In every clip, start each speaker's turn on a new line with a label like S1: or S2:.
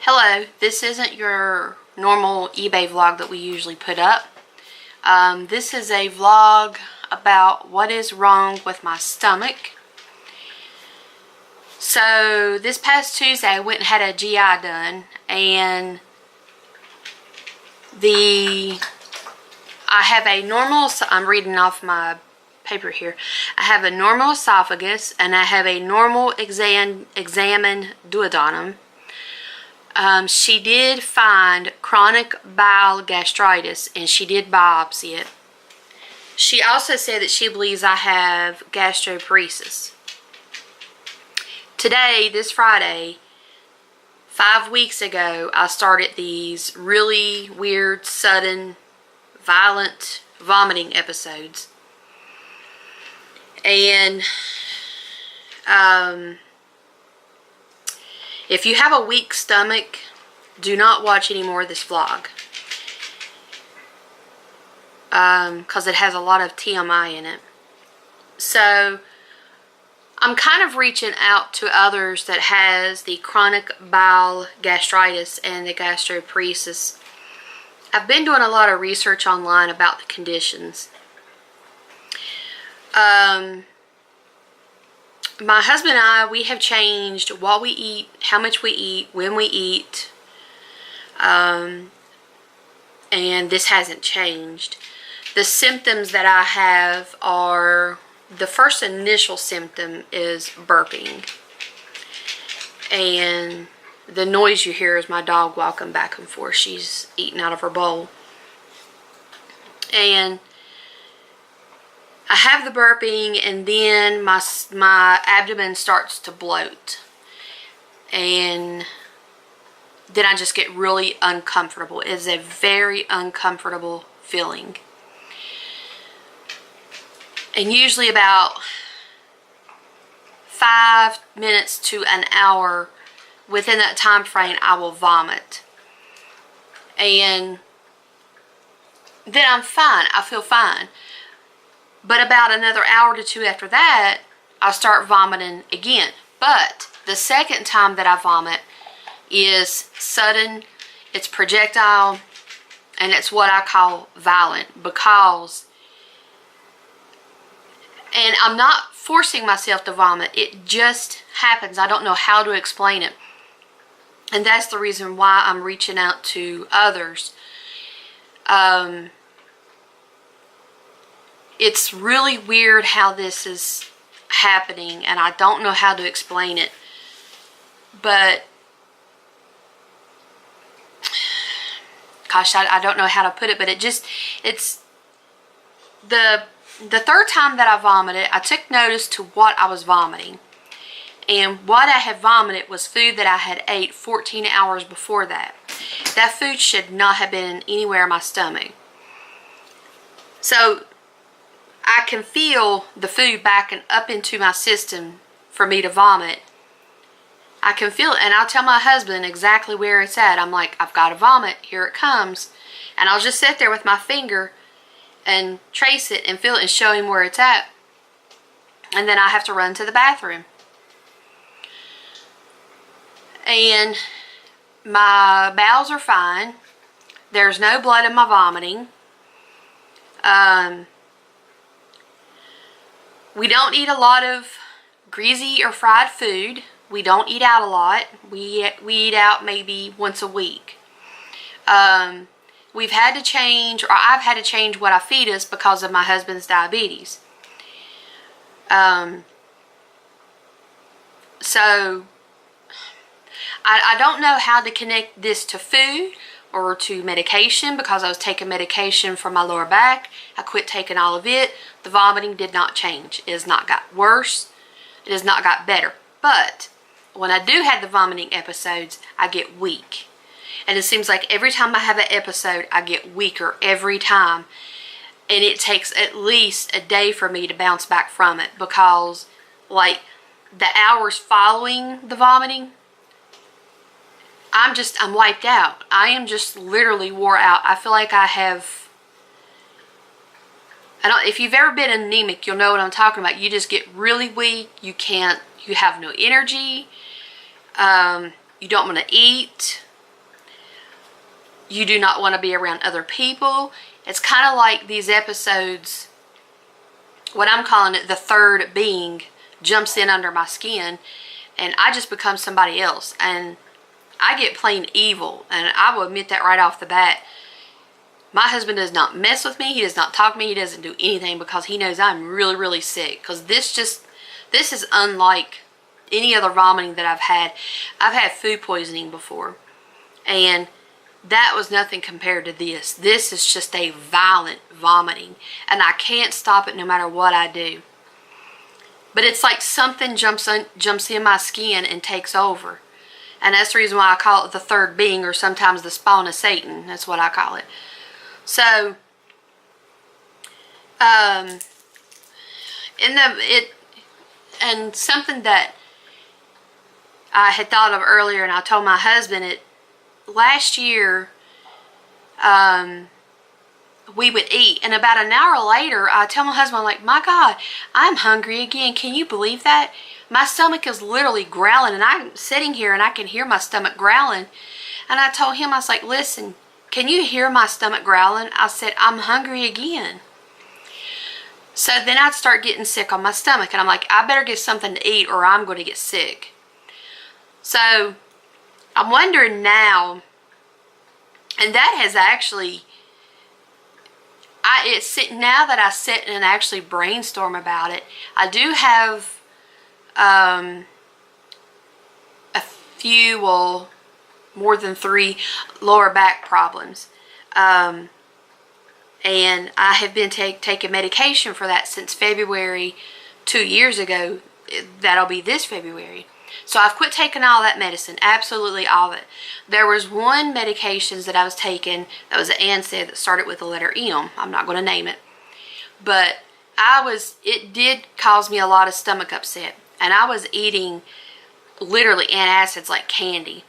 S1: Hello, this isn't your normal eBay vlog that we usually put up. This is a vlog about what is wrong with my stomach. So this past Tuesday I went and had a GI done, and I have a normal, I'm reading off my paper here, I have a normal esophagus and I have a normal examined duodenum. She did find chronic bile gastritis and she did biopsy it. She also said that she believes I have gastroparesis. Today, this Friday, 5 weeks ago, I started these really weird, sudden, violent vomiting episodes. And if you have a weak stomach, do not watch any more of this vlog. Because it has a lot of TMI in it. So, I'm kind of reaching out to others that has the chronic bile gastritis and the gastroparesis. I've been doing a lot of research online about the conditions. My husband and I, we have changed what we eat, how much we eat, when we eat, and this hasn't changed. The symptoms that I have are, the first initial symptom is burping, and the noise you hear is my dog walking back and forth. She's eating out of her bowl. And I have the burping, and then my abdomen starts to bloat, and then I just get really uncomfortable. It is a very uncomfortable feeling. And usually about 5 minutes to an hour within that time frame, I will vomit. And then I'm fine. I feel fine. But about another hour to two after that, I'll start vomiting again. But the second time that I vomit is sudden, it's projectile, and it's what I call violent, because, and I'm not forcing myself to vomit, it just happens. I don't know how to explain it. And that's the reason why I'm reaching out to others. It's really weird how this is happening, and I don't know how to explain it. But, gosh, I don't know how to put it, but it's the third time that I vomited, I took notice to what I was vomiting. And what I had vomited was food that I had ate 14 hours before that. That food should not have been anywhere in my stomach. So I can feel the food backing up into my system for me to vomit. I can feel it, and I'll tell my husband exactly where it's at. I'm like, I've got to vomit, here it comes. And I'll just sit there with my finger and trace it and feel it and show him where it's at. And then I have to run to the bathroom. And my bowels are fine. There's no blood in my vomiting. We don't eat a lot of greasy or fried food. We don't eat out a lot. We eat out maybe once a week. We've had to change, or I've had to change what I feed us because of my husband's diabetes. So I don't know how to connect this to food or to medication, because I was taking medication for my lower back. I quit taking all of it. The vomiting did not change. It has not got worse. It has not got better. But when I do have the vomiting episodes, I get weak. And it seems like every time I have an episode, I get weaker every time. And it takes at least a day for me to bounce back from it, because like the hours following the vomiting, I'm wiped out. I am just literally wore out. I feel like I have, if you've ever been anemic, you'll know what I'm talking about. You just get really weak. You have no energy. You don't want to eat. you do not want to be around other people. It's kind of like these episodes, what I'm calling it, the third being jumps in under my skin, and I just become somebody else, and I get plain evil. And I will admit that right off the bat. My husband does not mess with me. He does not talk to me. He doesn't do anything because he knows I'm really, really sick. Because this is unlike any other vomiting that I've had. I've had food poisoning before, and that was nothing compared to this. This is just a violent vomiting, and I can't stop it no matter what I do. But it's like something jumps in my skin and takes over. And that's the reason why I call it the third being, or sometimes the spawn of Satan. That's what I call it. So, and something that I had thought of earlier, and I told my husband last year, we would eat, and about an hour later, I tell my husband, I'm like, my God, I'm hungry again. Can you believe that? My stomach is literally growling, and I'm sitting here, and I can hear my stomach growling. And I told him, I was like, listen, can you hear my stomach growling? I said, I'm hungry again. So then I'd start getting sick on my stomach, and I'm like, I better get something to eat, or I'm going to get sick. So I'm wondering now, and that has actually, now that I sit and actually brainstorm about it, I do have a few, well, more than 3 lower back problems. And I have been taking medication for that since February 2 years ago. That'll be this February. So I've quit taking all that medicine, absolutely all of it. There was one medication that I was taking that was an NSAID that started with the letter M. I'm not going to name it. But it did cause me a lot of stomach upset. And I was eating literally antacids like candy.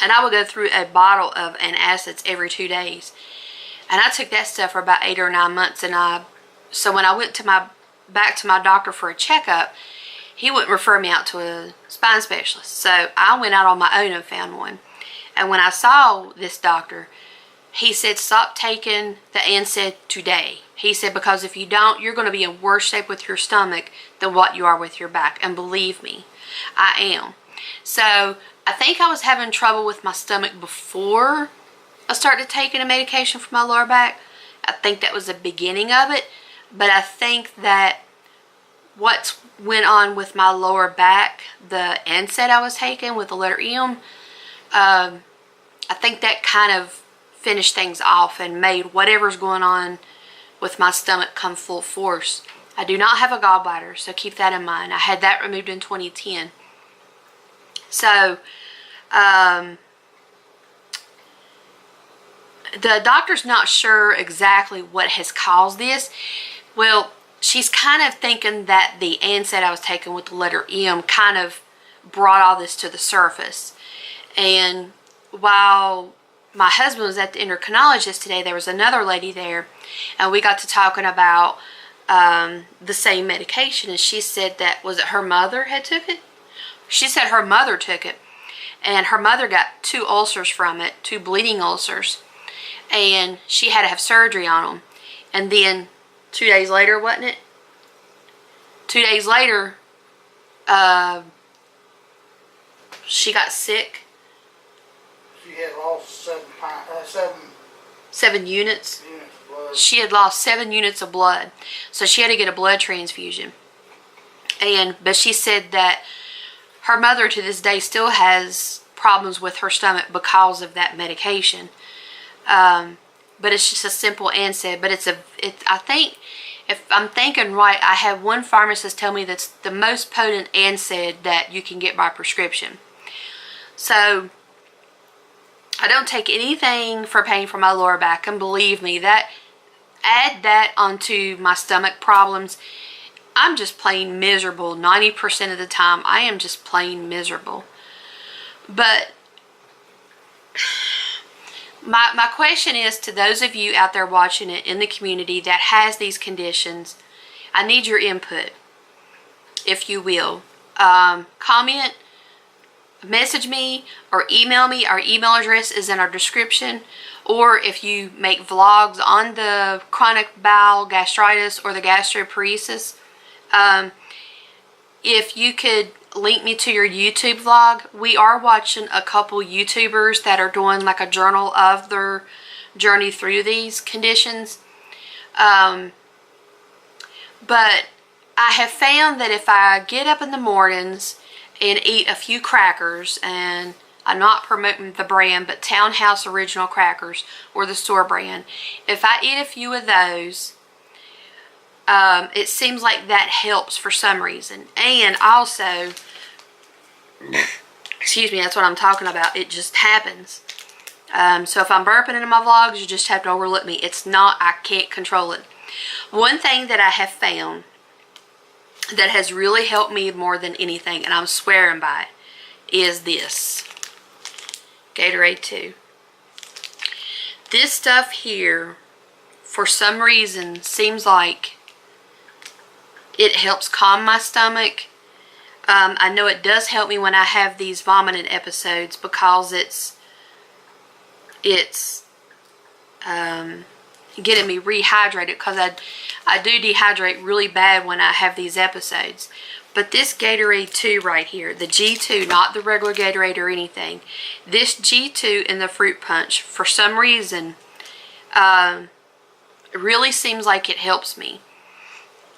S1: And I would go through a bottle of antacids every 2 days. And I took that stuff for about 8 or 9 months. So when I went back to my doctor for a checkup, he wouldn't refer me out to a spine specialist. So I went out on my own and found one. And when I saw this doctor, he said, stop taking the NSAID today. He said, because if you don't, you're going to be in worse shape with your stomach than what you are with your back. And believe me, I am. So I think I was having trouble with my stomach before I started taking a medication for my lower back. I think that was the beginning of it. But I think that what went on with my lower back, the NSAID I was taking with the letter M, I think that kind of finished things off and made whatever's going on with my stomach come full force. I do not have a gallbladder, so keep that in mind. I had that removed in 2010. So, the doctor's not sure exactly what has caused this. Well, she's kind of thinking that the NSAID I was taking with the letter M kind of brought all this to the surface. And while my husband was at the endocrinologist today, there was another lady there, and we got to talking about the same medication, and she said that, was it her mother had took it? She said her mother took it, and her mother got 2 ulcers from it, 2 bleeding ulcers, and she had to have surgery on them. And then 2 days later, wasn't it? 2 days later, she got sick.
S2: She had lost
S1: 7 units.
S2: Of blood.
S1: She had lost 7 units of blood, so she had to get a blood transfusion. But she said that her mother to this day still has problems with her stomach because of that medication. But it's just a simple NSAID. But I think, if I'm thinking right, I had one pharmacist tell me that's the most potent NSAID that you can get by prescription. So I don't take anything for pain for my lower back, and believe me, that add that onto my stomach problems, I'm just plain miserable. 90% of the time, I am just plain miserable. But my question is to those of you out there watching it in the community that has these conditions, I need your input, if you will. Comment message me or email me. Our email address is in our description. Or if you make vlogs on the chronic bowel gastritis or the gastroparesis, if you could link me to your YouTube vlog. We are watching a couple YouTubers that are doing like a journal of their journey through these conditions. But I have found that if I get up in the mornings and eat a few crackers, and I'm not promoting the brand, but Townhouse Original Crackers or the store brand, if I eat a few of those, it seems like that helps for some reason. And also, excuse me, that's what I'm talking about. It just happens. So if I'm burping in my vlogs, you just have to overlook me. It's not, I can't control it. One thing that I have found that has really helped me more than anything, and I'm swearing by it, is this Gatorade 2. This stuff here, for some reason, seems like it helps calm my stomach. I know it does help me when I have these vomiting episodes, because it's getting me rehydrated, because I do dehydrate really bad when I have these episodes. But this Gatorade 2 right here, the G2, not the regular Gatorade or anything, this G2 in the fruit punch, for some reason, it really seems like it helps me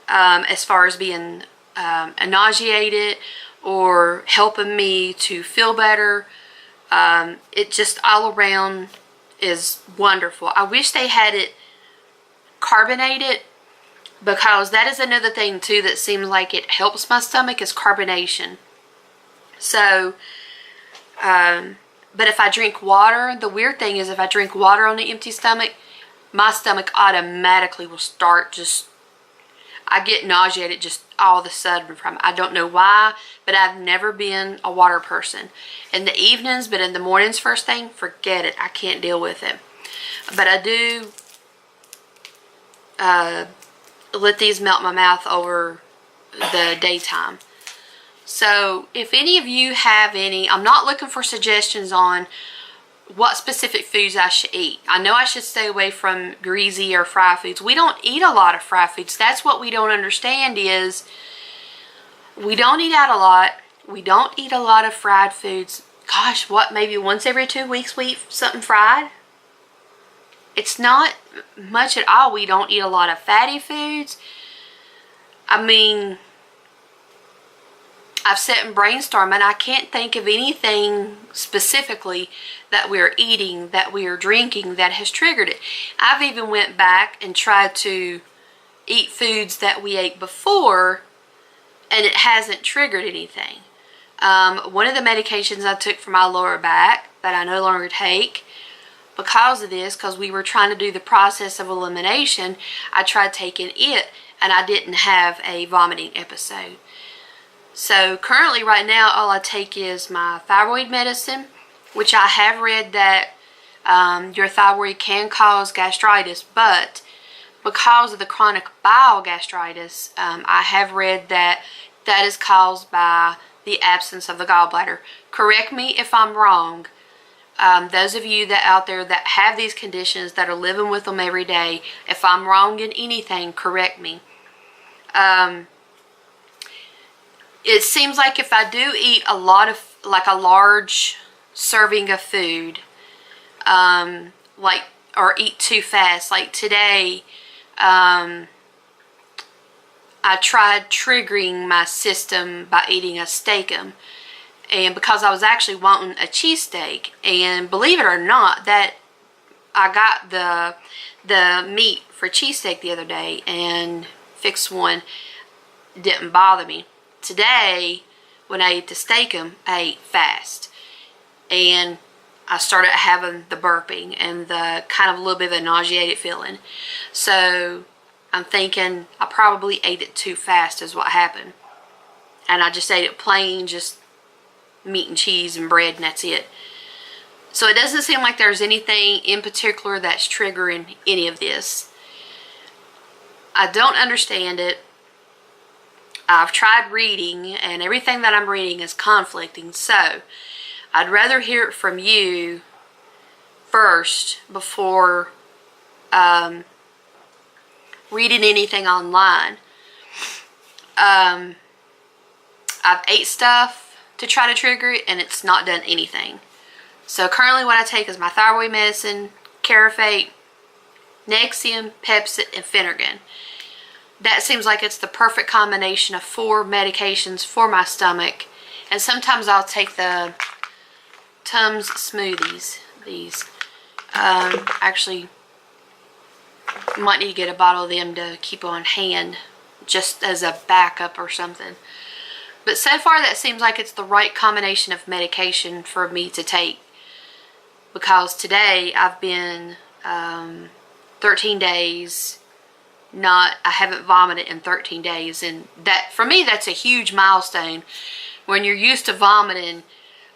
S1: as far as being nauseated or helping me to feel better. It just all around is wonderful. I wish they had it carbonated, because that is another thing too that seems like it helps my stomach, is carbonation. So but if I drink water, the weird thing is if I drink water on an empty stomach, my stomach automatically will start just, I get nauseated just all of a sudden from it. I don't know why, but I've never been a water person in the evenings, but in the mornings first thing, forget it. I can't deal with it. But I do let these melt my mouth over the daytime. So if any of you have any, I'm not looking for suggestions on what specific foods I should eat. I know I should stay away from greasy or fried foods. We don't eat a lot of fried foods. That's what we don't understand, is we don't eat out a lot. We don't eat a lot of fried foods. Gosh, what, maybe once every 2 weeks we eat something fried? It's not much at all. We don't eat a lot of fatty foods. I mean, I've sat and brainstormed, and I can't think of anything specifically that we're eating, that we are drinking, that has triggered it. I've even went back and tried to eat foods that we ate before, and it hasn't triggered anything. One of the medications I took for my lower back that I no longer take because of this, because we were trying to do the process of elimination, I tried taking it, and I didn't have a vomiting episode. So currently right now all I take is my thyroid medicine, which I have read that your thyroid can cause gastritis, but because of the chronic bowel gastritis, I have read that that is caused by the absence of the gallbladder. Correct me if I'm wrong. Those of you that out there that have these conditions, that are living with them every day, if I'm wrong in anything, correct me. It seems like if I do eat a lot of, like a large serving of food, or eat too fast, like today, I tried triggering my system by eating a steak-um. And because I was actually wanting a cheesesteak, and believe it or not, that I got the meat for cheesesteak the other day and fixed one, didn't bother me. Today, when I ate the steak-um, I ate fast, and I started having the burping and the kind of a little bit of a nauseated feeling. So I'm thinking I probably ate it too fast is what happened, and I just ate it plain, just meat and cheese and bread, and that's it. So it doesn't seem like there's anything in particular that's triggering any of this. I don't understand it. I've tried reading, and everything that I'm reading is conflicting. So I'd rather hear it from you first before reading anything online. I've ate stuff to try to trigger it, and it's not done anything. So currently what I take is my thyroid medicine, Carafate, Nexium, Pepcid, and Phenergan. That seems like it's the perfect combination of 4 medications for my stomach. And sometimes I'll take the Tums smoothies. These. Actually, might need to get a bottle of them to keep on hand, just as a backup or something. But so far that seems like it's the right combination of medication for me to take. Because today I've been 13 days, I haven't vomited in 13 days. And that, for me, that's a huge milestone. When you're used to vomiting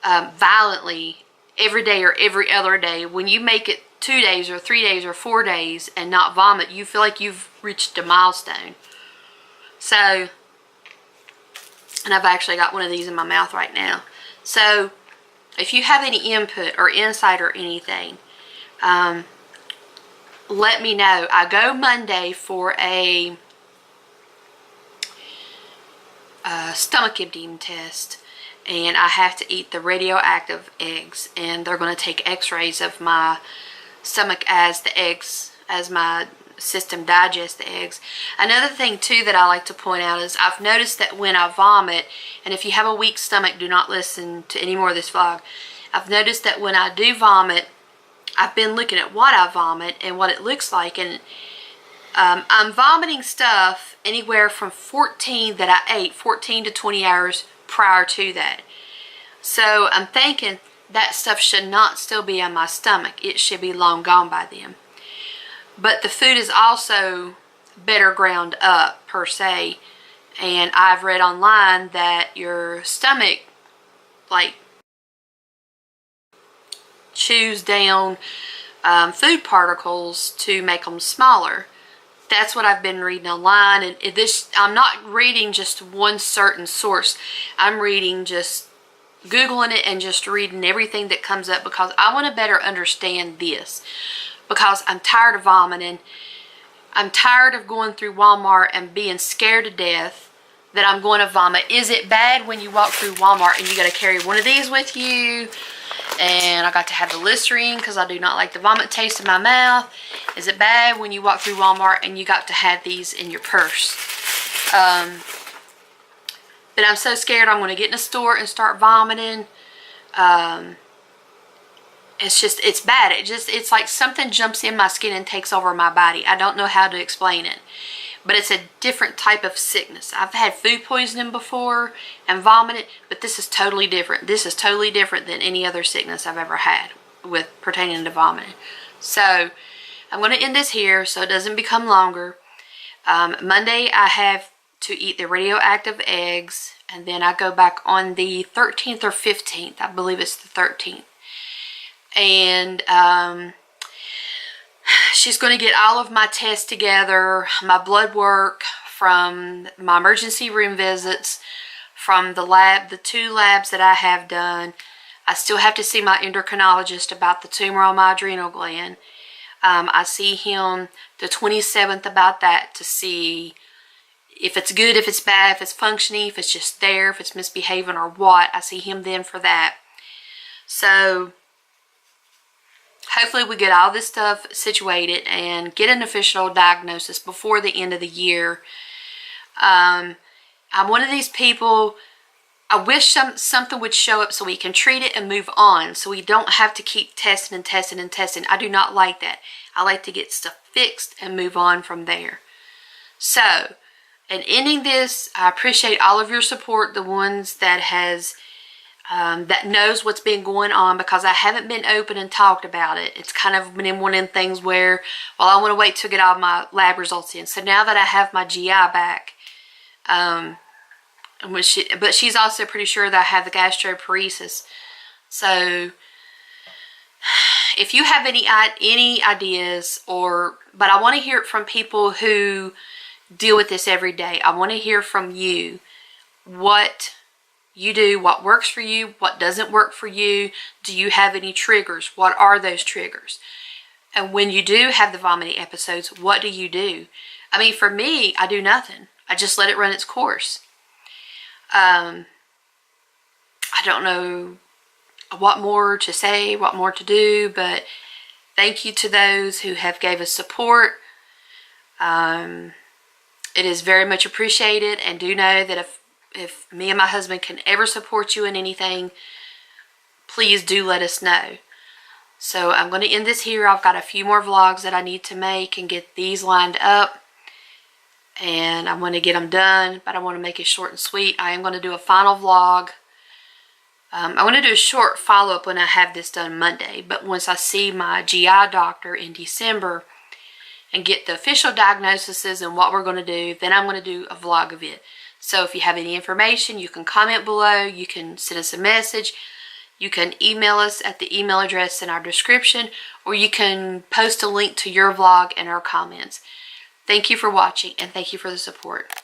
S1: violently every day or every other day, when you make it 2 days or 3 days or 4 days and not vomit, you feel like you've reached a milestone. So, and I've actually got one of these in my mouth right now. So, if you have any input or insight or anything, let me know. I go Monday for a stomach emptying test, and I have to eat the radioactive eggs, and they're going to take x-rays of my stomach as my system digests the eggs. Another thing too that I like to point out is I've noticed that when I vomit, and if you have a weak stomach, do not listen to any more of this vlog. I've noticed that when I do vomit, I've been looking at what I vomit and what it looks like, and I'm vomiting stuff anywhere from 14 that I ate 14 to 20 hours prior to that. So I'm thinking that stuff should not still be in my stomach. It should be long gone by then. But the food is also better ground up per se, and I've read online that your stomach like chews down food particles to make them smaller. That's what I've been reading online, and I'm not reading just one certain source. I'm reading, just Googling it and just reading everything that comes up, because I want to better understand this. Because I'm tired of vomiting. I'm tired of going through Walmart and being scared to death that I'm going to vomit. Is it bad when you walk through Walmart and you got to carry one of these with you? And I got to have the Listerine because I do not like the vomit taste in my mouth. Is it bad when you walk through Walmart and you got to have these in your purse? But I'm so scared I'm going to get in a store and start vomiting. It's bad. It's like something jumps in my skin and takes over my body. I don't know how to explain it. But it's a different type of sickness. I've had food poisoning before and vomited, but this is totally different. This is totally different than any other sickness I've ever had with pertaining to vomiting. So I'm going to end this here so it doesn't become longer. Monday I have to eat the radioactive eggs, and then I go back on the 13th or 15th. I believe it's the 13th. And she's going to get all of my tests together, my blood work from my emergency room visits, from the 2 labs that I have done. I still have to see my endocrinologist about the tumor on my adrenal gland. I see him the 27th about that to see if it's good, if it's bad, if it's functioning, if it's just there, if it's misbehaving or what. I see him then for that. So hopefully we get all this stuff situated and get an official diagnosis before the end of the year. I'm one of these people, I wish something would show up so we can treat it and move on, so we don't have to keep testing and testing and testing. I do not like that. I like to get stuff fixed and move on from there. So, in ending this, I appreciate all of your support, the ones that that knows what's been going on, because I haven't been open and talked about it. It's kind of been in one of them things where, well, I want to wait to get all my lab results in. So now that I have my GI back, but she's also pretty sure that I have the gastroparesis. So if you have any ideas, but I want to hear it from people who deal with this every day. I want to hear from you. what you do, what works for you, what doesn't work for you. Do you have any triggers? What are those triggers? And when you do have the vomiting episodes, what do you do? I mean, for me, I do nothing. I just let it run its course. I don't know what more to say, what more to do, but thank you to those who have gave us support. It is very much appreciated, and do know that if me and my husband can ever support you in anything, please do let us know. So I'm going to end this here. I've got a few more vlogs that I need to make and get these lined up, and I'm going to get them done, but I want to make it short and sweet. I am going to do a final vlog. I'm going to do a short follow-up when I have this done Monday, but once I see my GI doctor in December and get the official diagnoses and what we're going to do, then I'm going to do a vlog of it. So if you have any information, you can comment below, you can send us a message, you can email us at the email address in our description, or you can post a link to your vlog in our comments. Thank you for watching, and thank you for the support.